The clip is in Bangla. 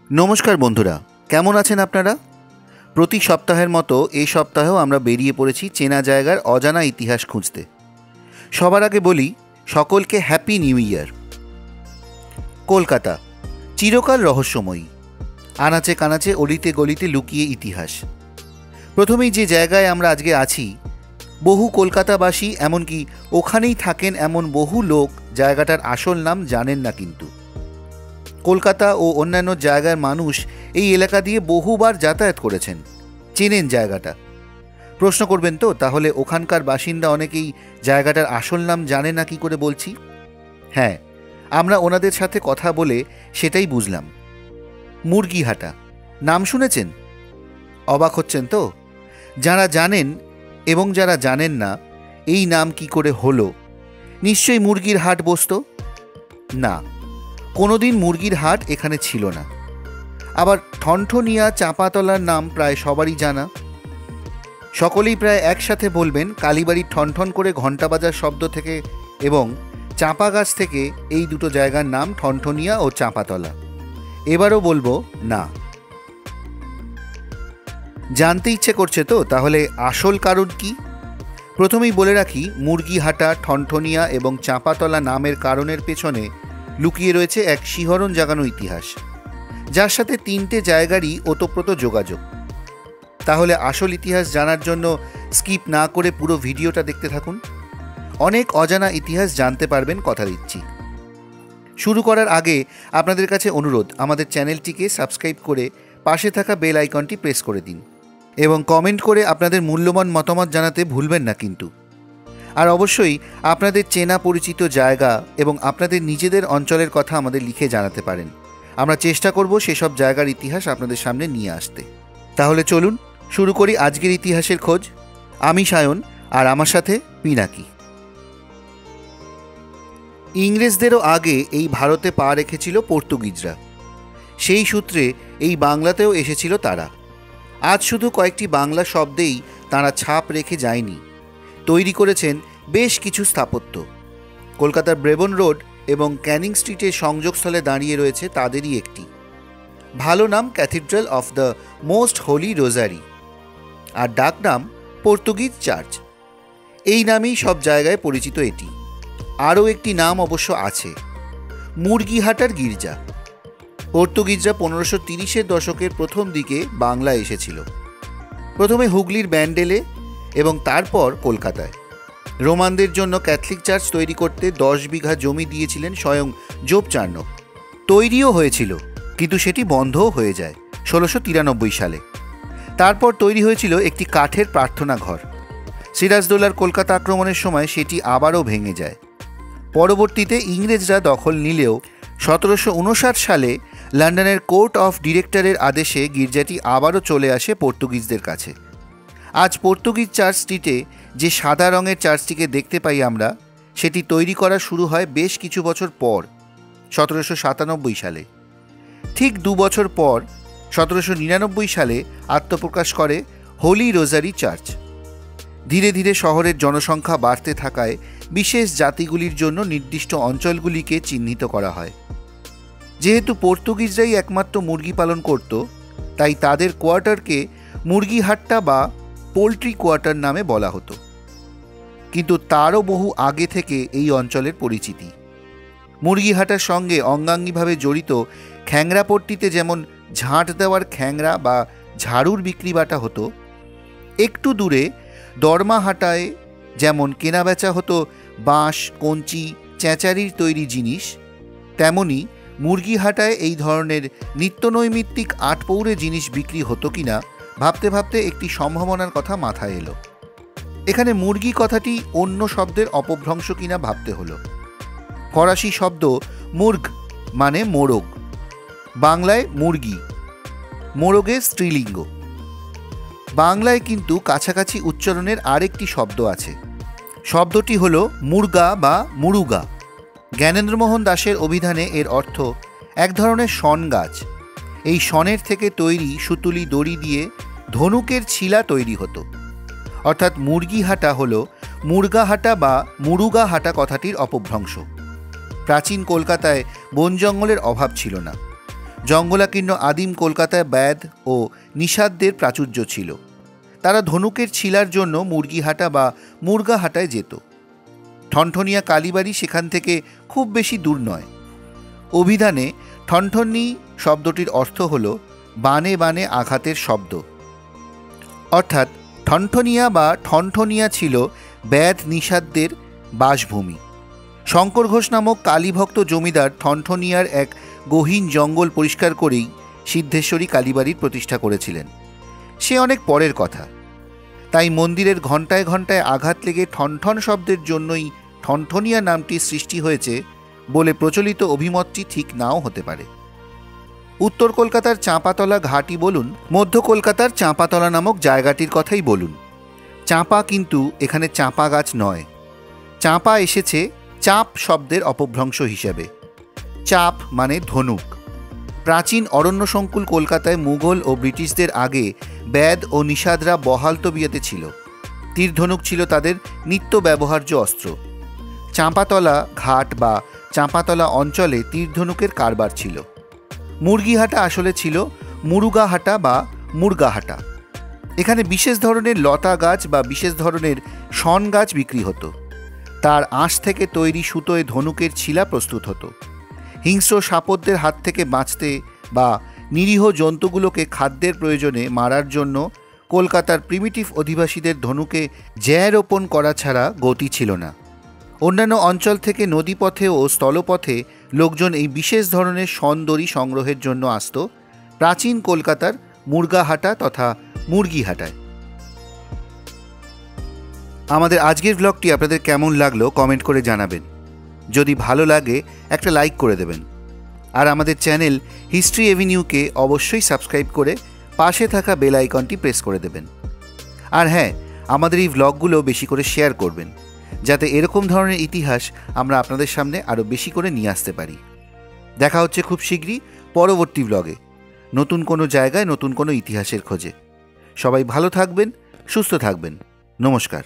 নমস্কার বন্ধুরা, কেমন আছেন আপনারা? প্রতি সপ্তাহের মতো এই সপ্তাহেও আমরা বেরিয়ে পড়েছি চেনা জায়গার অজানা ইতিহাস খুঁজতে। সবার আগে বলি সকলকে হ্যাপি নিউ ইয়ার। কলকাতা চিরকাল রহস্যময়ী, আনাচে কানাচে অলিতে গলিতে লুকিয়ে ইতিহাস। প্রথমেই যে জায়গায় আমরা আজকে আছি, বহু কলকাতাবাসী এমনকি ওখানেই থাকেন এমন বহু লোক জায়গাটার আসল নাম জানেন না। কিন্তু কলকাতা ও অন্যান্য জায়গার মানুষ এই এলাকা দিয়ে বহুবার যাতায়াত করেছেন, চেনেন জায়গাটা। প্রশ্ন করবেন তো, তাহলে ওখানকার বাসিন্দা অনেকেই জায়গাটার আসল নাম জানে না কি করে বলছি? হ্যাঁ, আমরা ওনাদের সাথে কথা বলে সেটাই বুঝলাম। মুরগিহাটা নাম শুনেছেন? অবাক হচ্ছেন তো? যারা জানেন এবং যারা জানেন না এই নাম কি করে হলো। নিশ্চয়ই মুরগির হাট বসতো না, কোনোদিন মুরগির হাট এখানে ছিল না। আবার ঠনঠনিয়া চাঁপাতলার নাম প্রায় সবারই জানা। সকলেই প্রায় একসাথে বলবেন কালীবাড়ির ঠনঠন করে ঘণ্টা বাজার শব্দ থেকে এবং চাঁপা গাছ থেকে এই দুটো জায়গার নাম ঠনঠনিয়া ও চাঁপাতলা। এবারও বলবো না। জানতে ইচ্ছে করছে তো, তাহলে আসল কারণ কি? প্রথমেই বলে রাখি, মুরগিহাটা, ঠনঠনিয়া এবং চাঁপাতলা নামের কারণের পেছনে লুকিয়ে রয়েছে এক শিহরণ জাগানো ইতিহাস, যার সাথে তিনটে জায়গারই ওতপ্রোত যোগাযোগ। তাহলে আসল ইতিহাস জানার জন্য স্কিপ না করে পুরো ভিডিওটা দেখতে থাকুন। অনেক অজানা ইতিহাস জানতে পারবেন, কথা দিচ্ছি। শুরু করার আগে আপনাদের কাছে অনুরোধ, আমাদের চ্যানেলটিকে সাবস্ক্রাইব করে পাশে থাকা বেল আইকনটি প্রেস করে দিন এবং কমেন্ট করে আপনাদের মূল্যবান মতামত জানাতে ভুলবেন না কিন্তু। আর অবশ্যই আপনাদের চেনা পরিচিত জায়গা এবং আপনাদের নিজেদের অঞ্চলের কথা আমাদের লিখে জানাতে পারেন। আমরা চেষ্টা করব সেসব জায়গার ইতিহাস আপনাদের সামনে নিয়ে আসতে। তাহলে চলুন শুরু করি আজকের ইতিহাসের খোঁজ। আমি সায়ন, আর আমার সাথে পিনাকি। ইংরেজদেরও আগে এই ভারতে পা রেখেছিল পর্তুগিজরা। সেই সূত্রে এই বাংলাতেও এসেছিল তারা। আজ শুধু কয়েকটি বাংলা শব্দেই তারা ছাপ রেখে যায়নি, তৈরি করেছেন বেশ কিছু স্থাপত্য। কলকাতার ব্রেবন রোড এবং ক্যানিং স্ট্রিটের সংযোগস্থলে দাঁড়িয়ে রয়েছে তাদেরই একটি। ভালো নাম Cathedral of the Most Holy Rosary, আর ডাক নাম পর্তুগিজ চার্চ। এই নামেই সব জায়গায় পরিচিত এটি। আরও একটি নাম অবশ্য আছে, মুরগিহাটার গির্জা। পর্তুগিজরা 1530-এর দশকের প্রথম দিকে বাংলায় এসেছিল, প্রথমে হুগলির ব্যান্ডেলে এবং তারপর কলকাতায়। রোমানদের জন্য ক্যাথলিক চার্চ তৈরি করতে 10 বিঘা জমি দিয়েছিলেন স্বয়ং জোব চার্নক। তৈরিও হয়েছিল, কিন্তু সেটি বন্ধও হয়ে যায় 1693 সালে। তারপর তৈরি হয়েছিল একটি কাঠের প্রার্থনা ঘর। সিরাজদৌল্লার কলকাতা আক্রমণের সময় সেটি আবারও ভেঙে যায়। পরবর্তীতে ইংরেজরা দখল নিলেও 1759 সালে লন্ডনের কোর্ট অফ ডিরেক্টরের আদেশে গির্জাটি আবারও চলে আসে পর্তুগিজদের কাছে। আজ পর্তুগিজ চার্চ স্ট্রিটে যে সাদা রঙের চার্চটিকে দেখতে পাই আমরা, সেটি তৈরি করা শুরু হয় বেশ কিছু বছর পর, 1797 সালে। ঠিক 2 বছর পর 1799 সালে আত্মপ্রকাশ করে হোলি রোজারি চার্চ। ধীরে ধীরে শহরের জনসংখ্যা বাড়তে থাকায় বিশেষ জাতিগুলির জন্য নির্দিষ্ট অঞ্চলগুলিকে চিহ্নিত করা হয়। যেহেতু পর্তুগিজরাই একমাত্র মুরগি পালন করত, তাই তাদের কোয়ার্টারকে মুরগিহাট্টা বা পোল্ট্রি কোয়ার্টার নামে বলা হতো। কিন্তু তারও বহু আগে থেকে এই অঞ্চলের পরিচিতি। মুরগিহাটার সঙ্গে অঙ্গাঙ্গিভাবে জড়িত খ্যাংরাপট্টিতে যেমন ঝাঁট দেওয়ার খ্যাংরা বা ঝাড়ুর বিক্রি বাটা হতো, একটু দূরে দরমাহাটায় যেমন কেনাবেচা হতো বাঁশ, কঞ্চি, চেঁচারির তৈরি জিনিস, তেমনি মুরগিহাটায় এই ধরনের নিত্যনৈমিত্তিক আটপৌরে জিনিস বিক্রি হতো কিনা ভাবতে ভাবতে একটি সম্ভাবনার কথা মাথায় এলো। এখানে মুরগি কথাটি অন্য শব্দের অপভ্রংশ কিনা ভাবতে হলো। ফরাসি শব্দ মুর্গ মানে মোরগ, বাংলায় মুরগি, মোরগের স্ত্রীলিঙ্গ। বাংলায় কিন্তু কাছাকাছি উচ্চারণের আরেকটি শব্দ আছে। শব্দটি হলো মুরগা বা মুরুগা। জ্ঞানেন্দ্রমোহন দাশের অভিধানে এর অর্থ এক ধরনের শন গাছ। এই শনের থেকে তৈরি সুতুলি দড়ি দিয়ে ধনুকের ছিলা তৈরি হতো। অর্থাৎ মুরগিহাটা হল মুরগাহাটা বা মুরুগাহাটা কথাটির অপভ্রংশ। প্রাচীন কলকাতায় বন জঙ্গলের অভাব ছিল না। জঙ্গলাকীর্ণ আদিম কলকাতায় ব্যাধ ও নিষাদদের প্রাচুর্য ছিল। তারা ধনুকের ছিলার জন্য মুরগিহাটা বা মুরগাহাটায় যেত। ঠনঠনিয়া কালীবাড়ি সেখান থেকে খুব বেশি দূর নয়। অভিধানে ঠনঠনি শব্দটির অর্থ হল বানে বানে আঘাতের শব্দ, অর্থাৎ ঠনঠনিয়া বা ঠনঠনিয়া ছিল ব্যাধ নিষাদদের বাসভূমি। শঙ্কর ঘোষ নামক কালীভক্ত জমিদার ঠনঠনিয়ার এক গহীন জঙ্গল পরিষ্কার করেই সিদ্ধেশ্বরী কালীবাড়ির প্রতিষ্ঠা করেছিলেন। সে অনেক পরের কথা। তাই মন্দিরের ঘণ্টায় ঘণ্টায় আঘাত লেগে ঠনঠন শব্দের জন্যই ঠনঠনিয়া নামটি সৃষ্টি হয়েছে বলে প্রচলিত অভিমতটি ঠিক নাও হতে পারে। উত্তর কলকাতার চাঁপাতলা ঘাটই বলুন, মধ্য কলকাতার চাঁপাতলা নামক জায়গাটির কথাই বলুন, চাঁপা কিন্তু এখানে চাঁপা গাছ নয়। চাঁপা এসেছে চাপ শব্দের অপভ্রংশ হিসেবে। চাপ মানে ধনুক। প্রাচীন অরণ্যসংকুল কলকাতায় মুঘল ও ব্রিটিশদের আগে ব্যাধ ও নিষাদরা বহাল তবিয়তে ছিল। তীর ধনুক ছিল তাদের নিত্য ব্যবহার্য অস্ত্র। চাঁপাতলা ঘাট বা চাঁপাতলা অঞ্চলে তীর ধনুকের কারবার ছিল। মুরগিহাটা আসলে ছিল মুরুগাহাটা বা মুরগাহাটা। এখানে বিশেষ ধরনের লতা গাছ বা বিশেষ ধরনের শন গাছ বিক্রি হতো। তার আঁশ থেকে তৈরি সুতোয় ধনুকের ছিলা প্রস্তুত হতো। হিংস্র সাপদের হাত থেকে বাঁচতে বা নিরীহ জন্তুগুলোকে খাদ্যের প্রয়োজনে মারার জন্য কলকাতার প্রিমিটিভ অধিবাসীদের ধনুকে জ্যা রোপণ করা ছাড়া গতি ছিল না। অন্যান্য অঞ্চল থেকে নদীপথে ও স্থলপথে লোকজন এই বিশেষ ধরনের শনদড়ি সংগ্রহের জন্য আসত প্রাচীন কলকাতার মুরগাহাটা তথা মুরগিহাটায়। আমাদের আজকের ব্লগটি আপনাদের কেমন লাগলো কমেন্ট করে জানাবেন। যদি ভালো লাগে একটা লাইক করে দেবেন। আর আমাদের চ্যানেল হিস্ট্রি এভিনিউকে অবশ্যই সাবস্ক্রাইব করে পাশে থাকা বেল আইকনটি প্রেস করে দেবেন। আর হ্যাঁ, আমাদের এই ব্লগগুলো বেশি করে শেয়ার করবেন, যাতে এরকম ধরনের ইতিহাস আমরা আপনাদের সামনে আরও বেশি করে নিয়ে আসতে পারি। দেখা হচ্ছে খুব শীঘ্রই পরবর্তী ব্লগে, নতুন কোনো জায়গায় নতুন কোনো ইতিহাসের খোঁজে। সবাই ভালো থাকবেন, সুস্থ থাকবেন। নমস্কার।